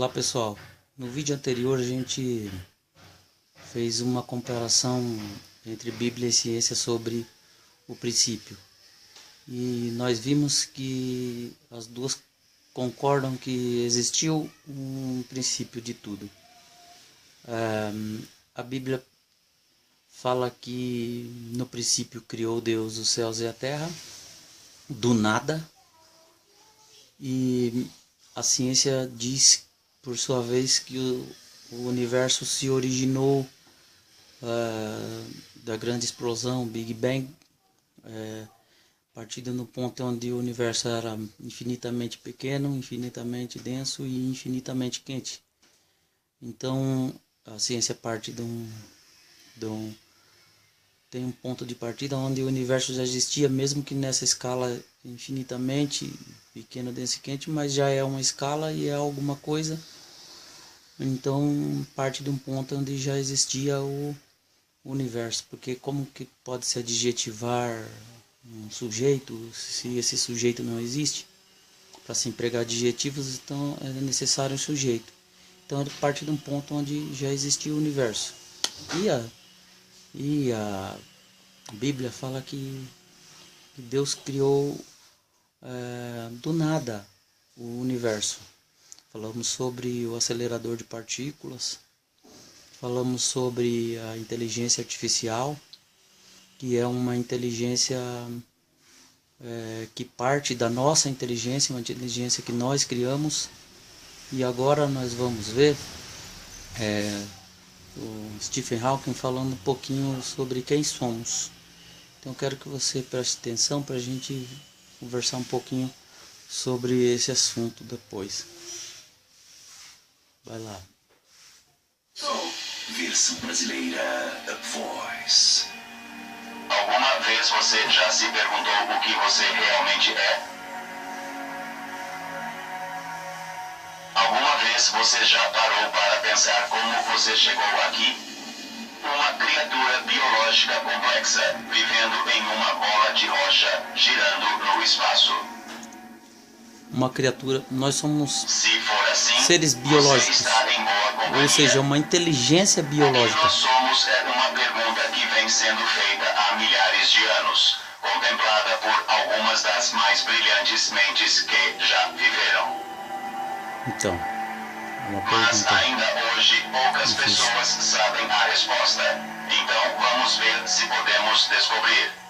Olá pessoal, no vídeo anterior a gente fez uma comparação entre Bíblia e ciência sobre o princípio e nós vimos que as duas concordam que existiu um princípio de tudo. A Bíblia fala que no princípio criou Deus os céus e a terra do nada, e a ciência diz por sua vez que o universo se originou da grande explosão, Big Bang, partindo no ponto onde o universo era infinitamente pequeno, infinitamente denso e infinitamente quente. Então a ciência parte tem um ponto de partida onde o universo já existia, mesmo que nessa escala infinitamente pequeno, denso e quente, mas já é uma escala e é alguma coisa. Então parte de um ponto onde já existia o universo, porque como que pode se adjetivar um sujeito se esse sujeito não existe? Para se empregar adjetivos, então é necessário um sujeito. Então ele parte de um ponto onde já existia o universo. E a Bíblia fala que Deus criou do nada o universo. Falamos sobre o acelerador de partículas, falamos sobre a inteligência artificial, que é uma inteligência que parte da nossa inteligência, uma inteligência que nós criamos. E agora nós vamos ver o Stephen Hawking falando um pouquinho sobre quem somos. Então eu quero que você preste atenção para a gente conversar um pouquinho sobre esse assunto depois. Vai lá. Versão brasileira, The Voice. Alguma vez você já se perguntou o que você realmente é? Alguma vez você já parou para pensar como você chegou aqui? Uma criatura biológica complexa, vivendo em uma bola de rocha, girando no espaço. Uma criatura, nós somos Se for assim, seres biológicos, você está em boa companhia. ou seja, uma inteligência Quem biológica. nós somos é uma pergunta que vem sendo feita há milhares de anos, contemplada por algumas das mais brilhantes mentes que já viveram. Então, é uma Mas pergunta ainda hoje poucas difícil. pessoas sabem a resposta. Então vamos ver se podemos descobrir.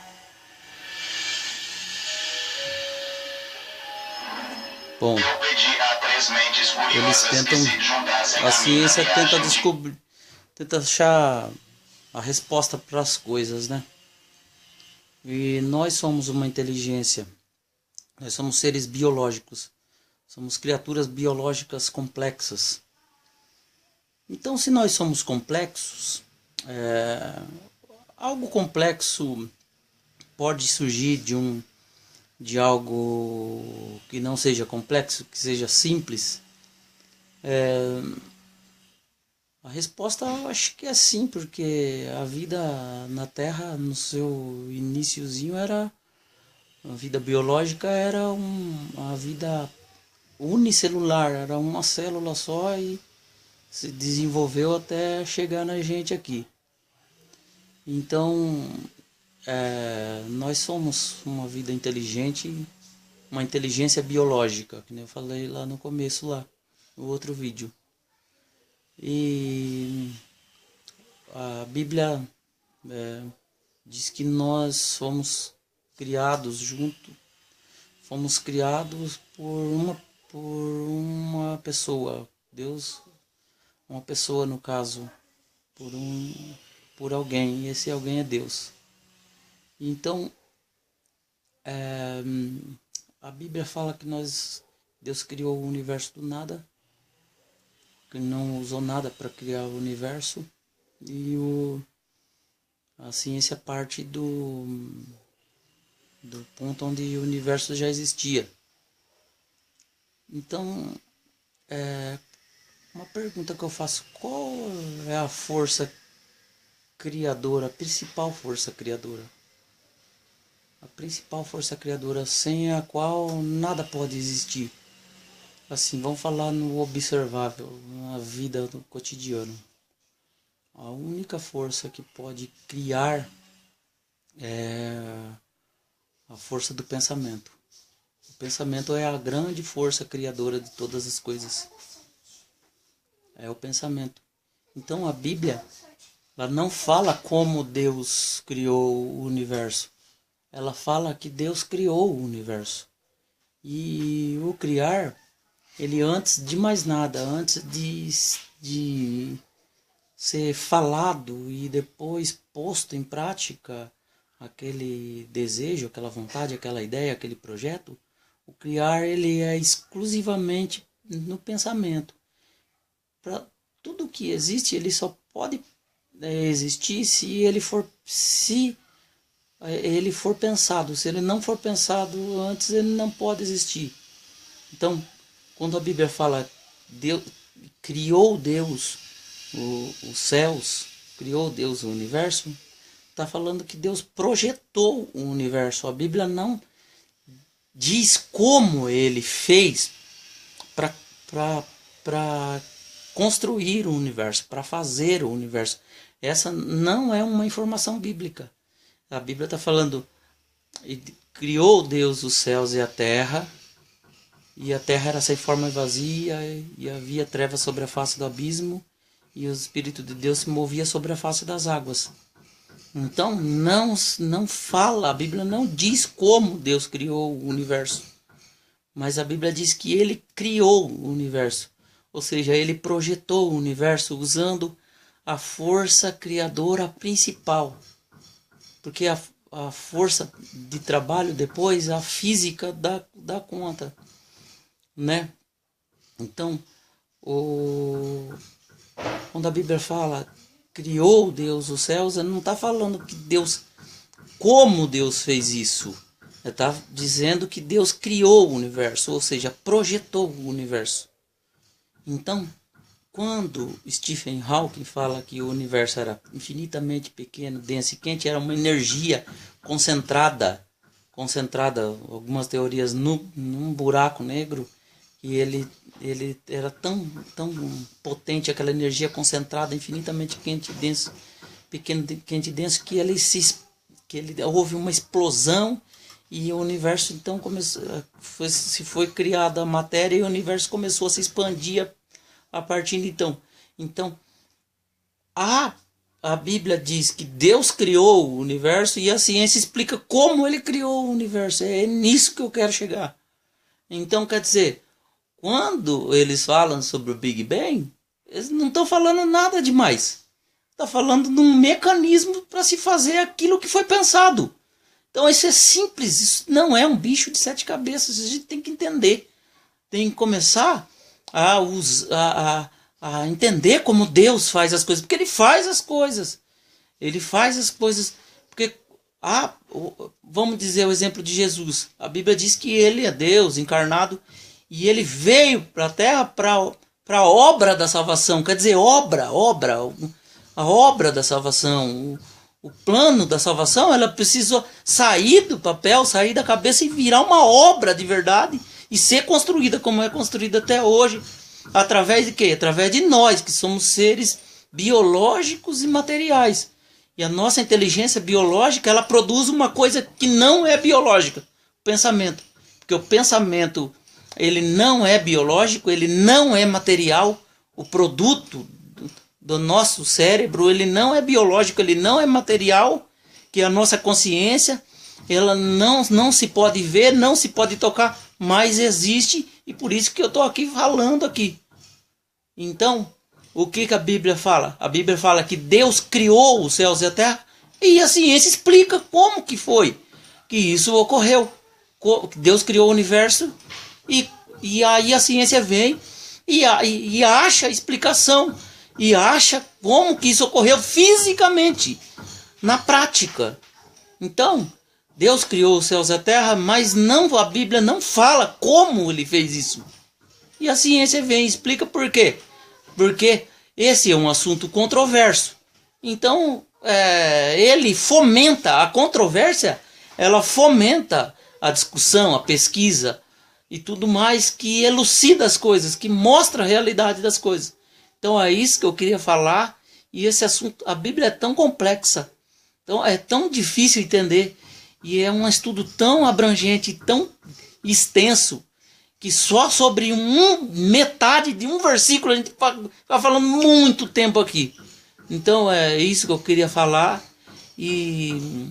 Bom, Eu pedi a 3 mentes eles curiosas tentam, que se juntassem a a mim na ciência tenta viagem de... descobrir, tenta achar a resposta para as coisas, né? E nós somos uma inteligência, nós somos seres biológicos, somos criaturas biológicas complexas. Então, se nós somos complexos, algo complexo pode surgir de algo que não seja complexo, que seja simples. A resposta eu acho que é sim, porque a vida na Terra, no seu iniciozinho, era a vida biológica, era uma vida unicelular, era uma célula só e se desenvolveu até chegar na gente aqui. Então, nós somos uma vida inteligente, uma inteligência biológica, que nem eu falei lá no começo, lá no outro vídeo. E a Bíblia diz que nós fomos criados fomos criados por uma pessoa, Deus, uma pessoa no caso, por alguém, e esse alguém é Deus. Então, a Bíblia fala que Deus criou o universo do nada, que não usou nada para criar o universo, e a ciência parte do ponto onde o universo já existia. Então, uma pergunta que eu faço: qual é a força criadora, a principal força criadora? A principal força criadora sem a qual nada pode existir. assim, vamos falar no observável, na vida do cotidiano. A única força que pode criar é a força do pensamento. O pensamento é a grande força criadora de todas as coisas. É o pensamento. Então a Bíblia, ela não fala como Deus criou o universo. Ela fala que Deus criou o universo. E o criar, ele antes de mais nada, antes de ser falado e depois posto em prática, aquele desejo, aquela vontade, aquela ideia, aquele projeto, o criar ele é exclusivamente no pensamento. Para tudo que existe, ele só pode existir se ele for pensado. Se ele não for pensado antes, ele não pode existir. Então, quando a Bíblia fala Deus, criou Deus os céus, criou Deus o universo, está falando que Deus projetou o universo. A Bíblia não diz como ele fez para construir o universo, para fazer o universo. Essa não é uma informação bíblica. A Bíblia está falando, criou Deus os céus e a terra era sem forma e vazia, e havia trevas sobre a face do abismo, e o Espírito de Deus se movia sobre a face das águas. Então, não fala, a Bíblia não diz como Deus criou o universo, mas a Bíblia diz que ele criou o universo, ou seja, ele projetou o universo usando a força criadora principal, porque a força de trabalho depois, a física dá conta, né? Então, quando a Bíblia fala criou Deus os céus, ele não está falando que como Deus fez isso. Ele está dizendo que Deus criou o universo, ou seja, projetou o universo. Então, quando Stephen Hawking fala que o universo era infinitamente pequeno, denso e quente, era uma energia concentrada, algumas teorias num buraco negro, e ele era tão potente, aquela energia concentrada, infinitamente quente e denso, pequeno, quente e denso, que houve uma explosão e o universo então foi criada a matéria e o universo começou a se expandir a partir de então. Então, a Bíblia diz que Deus criou o universo e a ciência explica como ele criou o universo. É nisso que eu quero chegar. Então, quer dizer, quando eles falam sobre o Big Bang, eles não estão falando nada demais. Está falando de um mecanismo para se fazer aquilo que foi pensado. Então isso é simples, isso não é um bicho de 7 cabeças, a gente tem que entender. Tem que começar a entender como Deus faz as coisas, porque ele faz as coisas. Ele faz as coisas, porque vamos dizer o exemplo de Jesus. A Bíblia diz que ele é Deus encarnado e ele veio para a terra para a obra da salvação. Quer dizer, a obra da salvação, o plano da salvação, ela precisou sair do papel, sair da cabeça e virar uma obra de verdade e ser construída como é construída até hoje. Através de quê? Através de nós, que somos seres biológicos e materiais. E a nossa inteligência biológica, ela produz uma coisa que não é biológica, o pensamento. Porque o pensamento, ele não é biológico, ele não é material. O produto do nosso cérebro, ele não é biológico, ele não é material, que a nossa consciência, ela não se pode ver, não se pode tocar, mas existe, e por isso que eu estou aqui falando aqui. Então, o que a Bíblia fala? A Bíblia fala que Deus criou os céus e a terra, e a ciência explica como que foi que isso ocorreu. Deus criou o universo, e aí a ciência vem e acha a explicação, e acha como que isso ocorreu fisicamente, na prática. Então, Deus criou os céus e a terra, mas a Bíblia não fala como ele fez isso. E a ciência vem e explica por quê. Porque esse é um assunto controverso. Então, ele fomenta a controvérsia, ela fomenta a discussão, a pesquisa. e tudo mais, que elucida as coisas, que mostra a realidade das coisas. Então é isso que eu queria falar. E esse assunto, a Bíblia é tão complexa, então é tão difícil entender, e é um estudo tão abrangente, tão extenso, que só sobre metade de um versículo a gente está falando muito tempo aqui. Então é isso que eu queria falar, e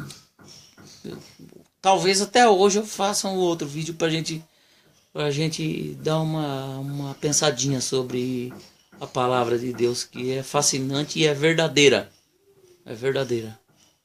talvez até hoje eu faça um outro vídeo para a gente dar uma pensadinha sobre a palavra de Deus, que é fascinante e é verdadeira. É verdadeira.